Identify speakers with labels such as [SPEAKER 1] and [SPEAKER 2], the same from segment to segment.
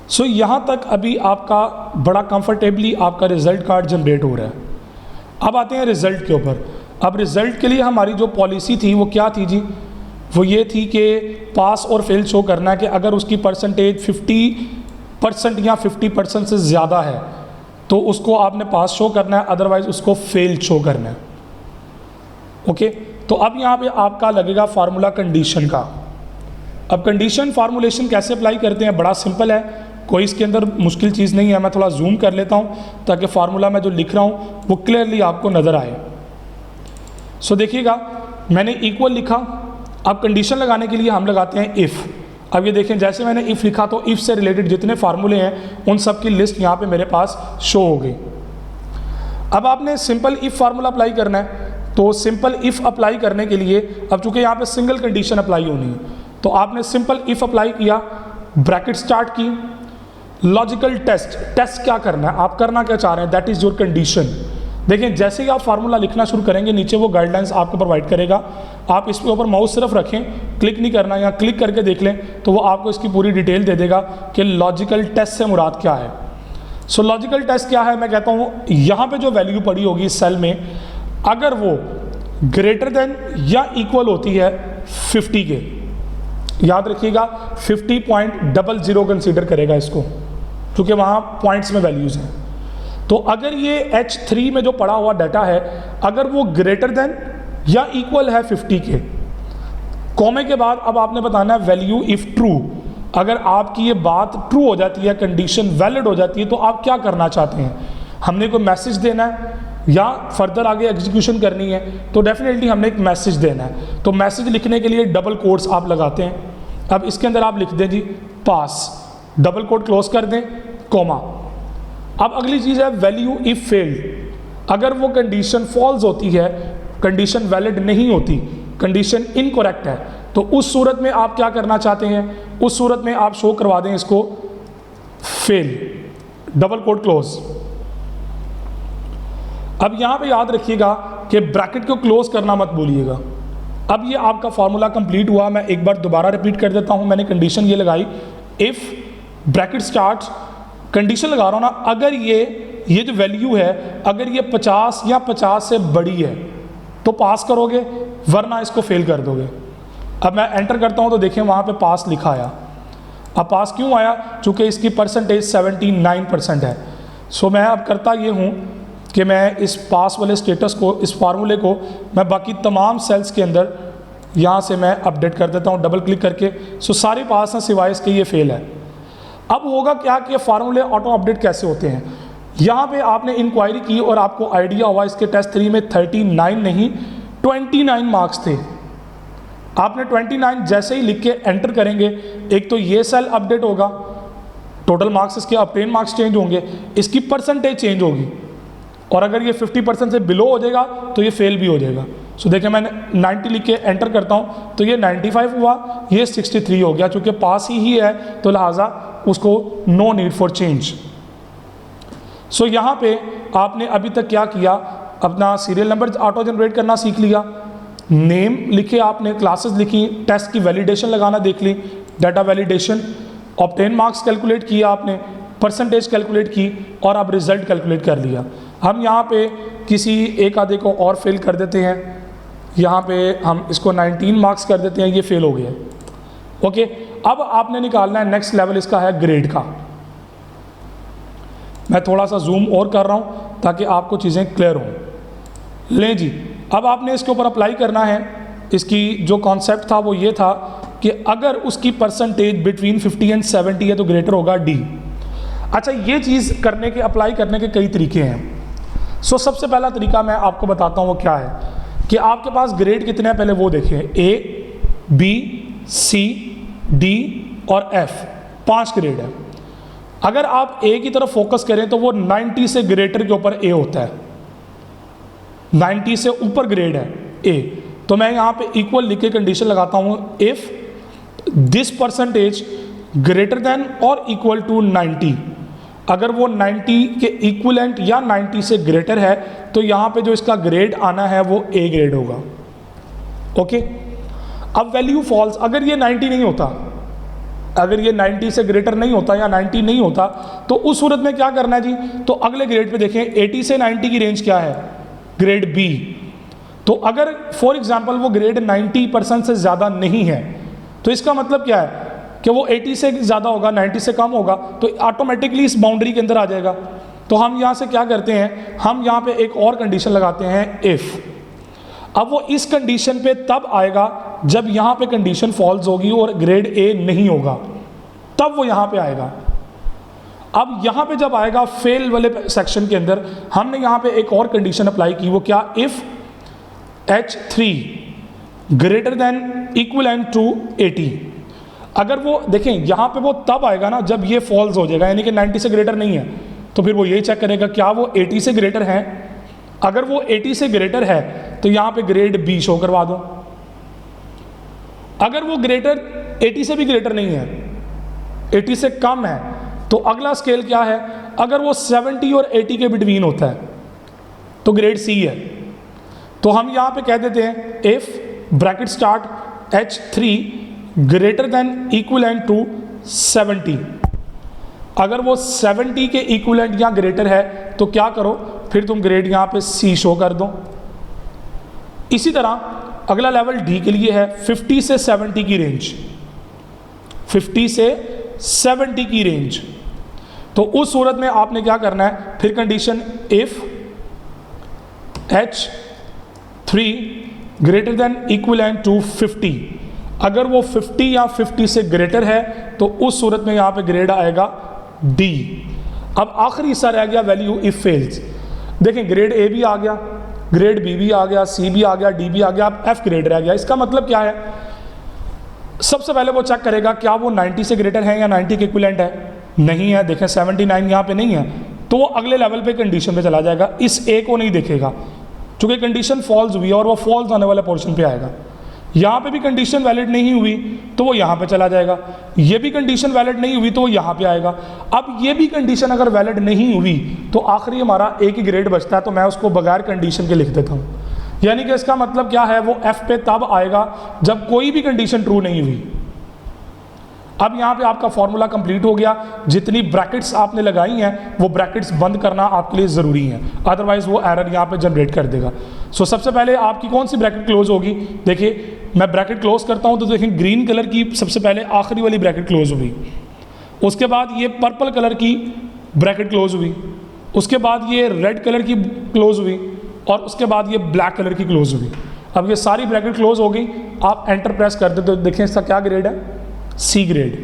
[SPEAKER 1] सो यहाँ तक अभी आपका बड़ा कंफर्टेबली आपका रिज़ल्ट कार्ड जनरेट हो रहा है। अब आते हैं रिज़ल्ट के ऊपर। अब रिज़ल्ट के लिए हमारी जो पॉलिसी थी वो क्या थी जी? वो ये थी कि पास और फेल शो करना है कि अगर उसकी परसेंटेज 50% या 50% से ज़्यादा है तो उसको आपने पास शो करना है, अदरवाइज़ उसको फेल शो करना है। ओके, तो अब यहाँ पे आपका लगेगा फार्मूला कंडीशन का। अब कंडीशन फार्मूलेशन कैसे अप्लाई करते हैं? बड़ा सिंपल है, कोई इसके अंदर मुश्किल चीज़ नहीं है। मैं थोड़ा जूम कर लेता हूँ ताकि फार्मूला मैं जो लिख रहा हूँ वो क्लियरली आपको नज़र आए। सो देखिएगा, मैंने इक्वल लिखा। अब कंडीशन लगाने के लिए हम लगाते हैं इफ़। अब ये देखें, जैसे मैंने इफ़ लिखा तो इफ़ से रिलेटेड जितने फार्मूले हैं उन सब की लिस्ट यहाँ पे मेरे पास शो हो गई। अब आपने सिंपल इफ़ फार्मूला अप्लाई करना है, तो सिंपल इफ़ अप्लाई करने के लिए अब चूँकि यहाँ पे सिंगल कंडीशन अप्लाई होनी है तो आपने सिंपल इफ़ अप्लाई किया, ब्रैकेट स्टार्ट की, लॉजिकल टेस्ट। टेस्ट क्या करना है, आप करना क्या चाह रहे हैं, दैट इज़ योर कंडीशन। देखें, जैसे ही आप फार्मूला लिखना शुरू करेंगे नीचे वो गाइडलाइंस आपको प्रोवाइड करेगा। आप इसके ऊपर माउस सिर्फ रखें, क्लिक नहीं करना, या क्लिक करके देख लें तो वो आपको इसकी पूरी डिटेल दे देगा कि लॉजिकल टेस्ट से मुराद क्या है। सो लॉजिकल टेस्ट क्या है? मैं कहता हूँ यहाँ पे जो वैल्यू पड़ी होगी इस सेल में, अगर वो ग्रेटर देन या इक्वल होती है 50 के, याद रखिएगा 50.00 कंसीडर करेगा इसको, क्योंकि वहाँ पॉइंट्स में वैल्यूज़ हैं। तो अगर ये H3 में जो पड़ा हुआ डाटा है, अगर वो ग्रेटर देन या इक्वल है 50 के, कॉमे के बाद अब आपने बताना है वैल्यू इफ़ ट्रू। अगर आपकी ये बात ट्रू हो जाती है, कंडीशन वैलिड हो जाती है, तो आप क्या करना चाहते हैं? हमने कोई मैसेज देना है या फर्दर आगे एग्जीक्यूशन करनी है? तो डेफिनेटली हमने एक मैसेज देना है। तो मैसेज लिखने के लिए डबल कोट्स आप लगाते हैं। अब इसके अंदर आप लिख दें जी पास, डबल कोट क्लोज कर दें, कोमा। अब अगली चीज़ है वैल्यू इफ़ फेल्ड। अगर वो कंडीशन फॉल्स होती है, कंडीशन वैलिड नहीं होती, कंडीशन इनकरेक्ट है, तो उस सूरत में आप क्या करना चाहते हैं? उस सूरत में आप शो करवा दें इसको फेल, डबल कोट क्लोज। अब यहाँ पे याद रखिएगा कि ब्रैकेट को क्लोज करना मत भूलिएगा। अब ये आपका फार्मूला कंप्लीट हुआ। मैं एक बार दोबारा रिपीट कर देता हूँ। मैंने कंडीशन ये लगाई, इफ़ ब्रैकेट स्टार्ट, कंडीशन लगा रहा हूँ ना, अगर ये जो वैल्यू है अगर ये 50 या 50 से बड़ी है तो पास करोगे, वरना इसको फेल कर दोगे। अब मैं एंटर करता हूँ तो देखें वहाँ पे पास लिखा आया। अब पास क्यों आया? चूँकि इसकी परसेंटेज 79% है। सो मैं अब करता ये हूँ कि मैं इस पास वाले स्टेटस को, इस फार्मूले को मैं बाकी तमाम सेल्स के अंदर यहाँ से मैं अपडेट कर देता हूँ डबल क्लिक करके। सो सारे पास हैं सिवाय इसके ये फेल है। अब होगा क्या कि फार्मूले ऑटो अपडेट कैसे होते हैं? यहाँ पे आपने इंक्वायरी की और आपको आइडिया हुआ इसके टेस्ट 3 में 39 नहीं 29 मार्क्स थे। आपने 29 जैसे ही लिख के एंटर करेंगे, एक तो ये सेल अपडेट होगा, टोटल मार्क्स इसके ऑब्टेन मार्क्स चेंज होंगे, इसकी परसेंटेज चेंज होगी, और अगर ये 50% से बिलो हो जाएगा तो ये फेल भी हो जाएगा। सो देखिए मैंने 90 लिख के एंटर करता हूँ तो ये 95 हुआ, ये 63 हो गया। चूँकि पास ही है तो लिहाजा उसको नो नीड फॉर चेंज। सो यहाँ पे आपने अभी तक क्या किया? अपना सीरियल नंबर ऑटो जनरेट करना सीख लिया, नेम लिखे आपने, क्लासेस लिखी, टेस्ट की वैलिडेशन लगाना देख ली, data validation, obtain marks calculate किया आपने, परसेंटेज कैलकुलेट की, और अब रिजल्ट कैलकुलेट कर लिया। हम यहाँ पे किसी एक आधे को और फेल कर देते हैं। यहाँ पे हम इसको 19 मार्क्स कर देते हैं, ये फेल हो गया। ओके, अब आपने निकालना है नेक्स्ट लेवल, इसका है ग्रेड का। मैं थोड़ा सा जूम और कर रहा हूँ ताकि आपको चीज़ें क्लियर हों। लें जी, अब आपने इसके ऊपर अप्लाई करना है। इसकी जो कॉन्सेप्ट था वो ये था कि अगर उसकी परसेंटेज बिटवीन 50 एंड 70 है तो ग्रेटर होगा डी। अच्छा, ये चीज़ करने के, अप्लाई करने के कई तरीके हैं। सो सबसे पहला तरीका मैं आपको बताता हूँ वो क्या है कि आपके पास ग्रेड कितने हैं पहले वो देखें। ए, बी, सी, डी और एफ, 5 ग्रेड है। अगर आप ए की तरफ फोकस करें तो वो 90 से ग्रेटर के ऊपर ए होता है, 90 से ऊपर ग्रेड है ए। तो मैं यहाँ पे इक्वल लिख के कंडीशन लगाता हूँ, if this percentage greater than और इक्वल टू 90। अगर वो 90 के इक्विवेलेंट या 90 से ग्रेटर है तो यहाँ पे जो इसका ग्रेड आना है वो ए ग्रेड होगा। ओके, अब वैल्यू फॉल्स, अगर ये 90 नहीं होता अगर ये 90 से ग्रेटर नहीं होता या 90 नहीं होता तो उस सूरत में क्या करना है जी, तो अगले ग्रेड पे देखें 80 से 90 की रेंज क्या है, ग्रेड बी। तो अगर फॉर एग्जांपल वो ग्रेड 90% से ज़्यादा नहीं है तो इसका मतलब क्या है कि वो 80 से ज़्यादा होगा, 90 से कम होगा, तो ऑटोमेटिकली इस बाउंड्री के अंदर आ जाएगा। तो हम यहाँ से क्या करते हैं, हम यहाँ पे एक और कंडीशन लगाते हैं इफ़। अब वो इस कंडीशन पे तब आएगा जब यहाँ पे कंडीशन फॉल्स होगी और ग्रेड ए नहीं होगा, तब वो यहाँ पे आएगा। अब यहाँ पे जब आएगा फेल वाले सेक्शन के अंदर, हमने यहाँ पे एक और कंडीशन अप्लाई की, वो क्या, if H3 greater than equivalent to 80। अगर वो देखें यहाँ पे वो तब आएगा ना जब ये फॉल्स हो जाएगा, यानी कि 90 से ग्रेटर नहीं है, तो फिर वो यही चेक करेगा क्या वो 80 से ग्रेटर है। अगर वो 80 से ग्रेटर है तो यहाँ पे ग्रेड बी शो करवा दो। अगर वो ग्रेटर 80 से भी ग्रेटर नहीं है, 80 से कम है, तो अगला स्केल क्या है, अगर वो 70 और 80 के बिटवीन होता है तो ग्रेड सी है। तो हम यहाँ पे कह देते हैं if bracket start H3 greater than equivalent to 70। अगर वो 70 के इक्विवेलेंट या ग्रेटर है तो क्या करो, फिर तुम ग्रेड यहाँ पे सी शो कर दो। इसी तरह अगला लेवल डी के लिए है 50 से 70 की रेंज, 50 से 70 की रेंज। तो उस सूरत में आपने क्या करना है, फिर condition if H3 greater than equivalent to 50। अगर वो 50 या 50 से ग्रेटर है तो उस सूरत में यहाँ पे ग्रेड आएगा डी। अब आखिरी हिस्सा रह गया वैल्यू इफ फेल्स। देखें ग्रेड ए भी आ गया, ग्रेड बी भी आ गया, सी भी आ गया, डी भी आ गया, अब एफ ग्रेड रह गया। इसका मतलब क्या है, सबसे पहले वो चेक करेगा क्या वो 90 से ग्रेटर है या 90 के इक्विवेलेंट है, नहीं है, देखें 79 यहाँ पे नहीं है, तो वो अगले लेवल पे कंडीशन पे चला जाएगा, इस ए को नहीं देखेगा चूँकि कंडीशन फॉल्स हुई है और वो फॉल्स आने वाले पोर्शन पे आएगा। यहाँ पे भी कंडीशन वैलिड नहीं हुई तो वो यहाँ पे चला जाएगा, ये भी कंडीशन वैलिड नहीं हुई तो वो यहाँ पे आएगा। अब ये भी कंडीशन अगर वैलिड नहीं हुई तो आखिरी हमारा एक ही ग्रेड बचता है, तो मैं उसको बगैर कंडीशन के लिख देता हूँ। यानी कि इसका मतलब क्या है, वो एफ पे तब आएगा जब कोई भी कंडीशन ट्रू नहीं हुई। अब यहाँ पे आपका फॉर्मूला कंप्लीट हो गया, जितनी ब्रैकेट्स आपने लगाई हैं वो ब्रैकेट्स बंद करना आपके लिए ज़रूरी है, अदरवाइज वो एरर यहाँ पे जनरेट कर देगा। सो सबसे पहले आपकी कौन सी ब्रैकेट क्लोज होगी, देखिए मैं ब्रैकेट क्लोज करता हूँ तो देखें ग्रीन कलर की सबसे पहले आखिरी वाली ब्रैकेट क्लोज हुई, उसके बाद ये पर्पल कलर की ब्रैकेट क्लोज हुई, उसके बाद ये रेड कलर की क्लोज हुई और उसके बाद ये ब्लैक कलर की क्लोज हुई। अब ये सारी ब्रैकेट क्लोज हो गई, आप एंटर प्रेस कर दे तो देखें इसका क्या ग्रेड है, सी ग्रेड।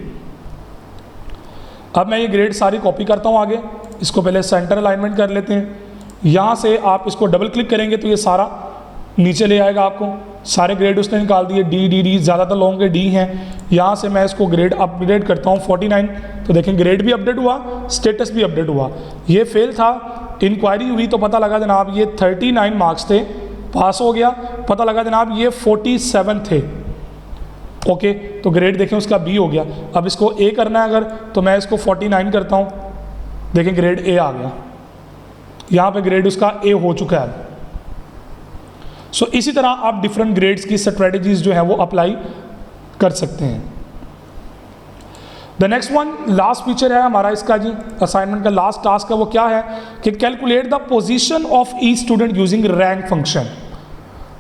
[SPEAKER 1] अब मैं ये ग्रेड सारी कॉपी करता हूँ आगे, इसको पहले सेंटर अलाइनमेंट कर लेते हैं। यहाँ से आप इसको डबल क्लिक करेंगे तो ये सारा नीचे ले आएगा, आपको सारे ग्रेड उसने निकाल दिए, डी डी डी, ज़्यादातर लोगों के डी हैं। यहाँ से मैं इसको ग्रेड अपग्रेड करता हूँ 49, तो देखें ग्रेड भी अपडेट हुआ, स्टेटस भी अपडेट हुआ। ये फेल था, इंक्वायरी हुई तो पता लगा जनाब ये 39 मार्क्स थे, पास हो गया, पता लगा जनाब ये 47 थे, ओके, तो ग्रेड देखें उसका बी हो गया। अब इसको ए करना है अगर, तो मैं इसको 49 करता हूँ, देखें ग्रेड ए आ गया, यहाँ पे ग्रेड उसका ए हो चुका है। सो इसी तरह आप डिफरेंट ग्रेड्स की स्ट्रेटजीज जो है वो अप्लाई कर सकते हैं। The next one, last feature है हमारा इसका जी, असाइनमेंट का लास्ट टास्क है, वो क्या है कि calculate the position of each student using rank function.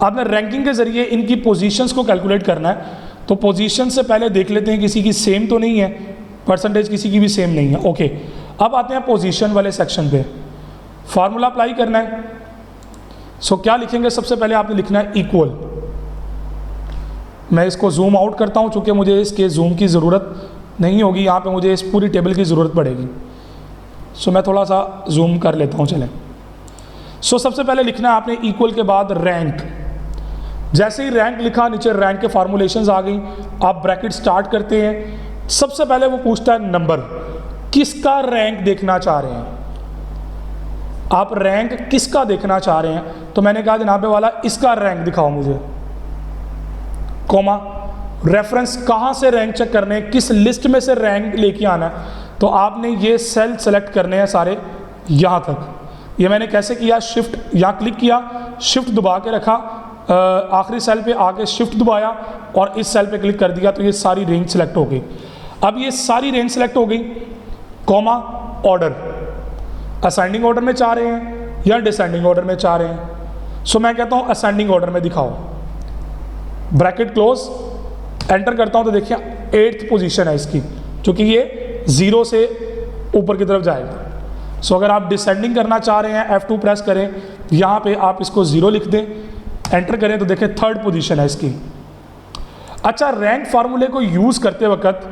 [SPEAKER 1] आपने रैंकिंग के जरिए इनकी पोजीशंस को कैलकुलेट करना है। तो पोजीशन से पहले देख लेते हैं किसी की सेम तो नहीं है, परसेंटेज किसी की भी सेम नहीं है, ओके। अब आते हैं पोजीशन वाले सेक्शन पे, फार्मूला अप्लाई करना है। सो क्या लिखेंगे, सबसे पहले आपने लिखना है इक्वल। मैं इसको जूम आउट करता हूँ चूँकि मुझे इसके जूम की ज़रूरत नहीं होगी, यहाँ पे मुझे इस पूरी टेबल की ज़रूरत पड़ेगी। सो मैं थोड़ा सा जूम कर लेता हूँ, चलें। सो सबसे पहले लिखना है आपने इक्वल के बाद रैंक। जैसे ही रैंक लिखा, नीचे रैंक के फार्मूलेशंस आ गई, आप ब्रैकेट स्टार्ट करते हैं। सबसे पहले वो पूछता है नंबर, किसका रैंक देखना चाह रहे हैं आप, रैंक किसका देखना चाह रहे हैं। तो मैंने कहा जनाबे वाला इसका रैंक दिखाओ मुझे, कॉमा, रेफरेंस कहाँ से रैंक चेक करने हैं, किस लिस्ट में से रैंक लेके आना है। तो आपने ये सेल सेलेक्ट करने हैं सारे यहाँ तक। ये मैंने कैसे किया, शिफ्ट यहाँ क्लिक किया, शिफ्ट दबा के रखा, आखिरी सेल पे आके शिफ्ट दबाया और इस सेल पे क्लिक कर दिया, तो ये सारी रेंज सेलेक्ट हो गई। अब ये सारी रेंज सेलेक्ट हो गई, कॉमा ऑर्डर, असेंडिंग ऑर्डर में चाह रहे हैं या डिसेंडिंग ऑर्डर में चाह रहे हैं। सो मैं कहता हूँ असेंडिंग ऑर्डर में दिखाओ, ब्रैकेट क्लोज, एंटर करता हूँ तो देखिए 8th पोजीशन है इसकी, क्योंकि ये 0 से ऊपर की तरफ जाएगा। सो अगर आप डिसेंडिंग करना चाह रहे हैं F2 प्रेस करें, यहाँ पे आप इसको 0 लिख दें, एंटर करें तो देखें 3rd पोजीशन है इसकी। अच्छा, रैंक फार्मूले को यूज़ करते वक्त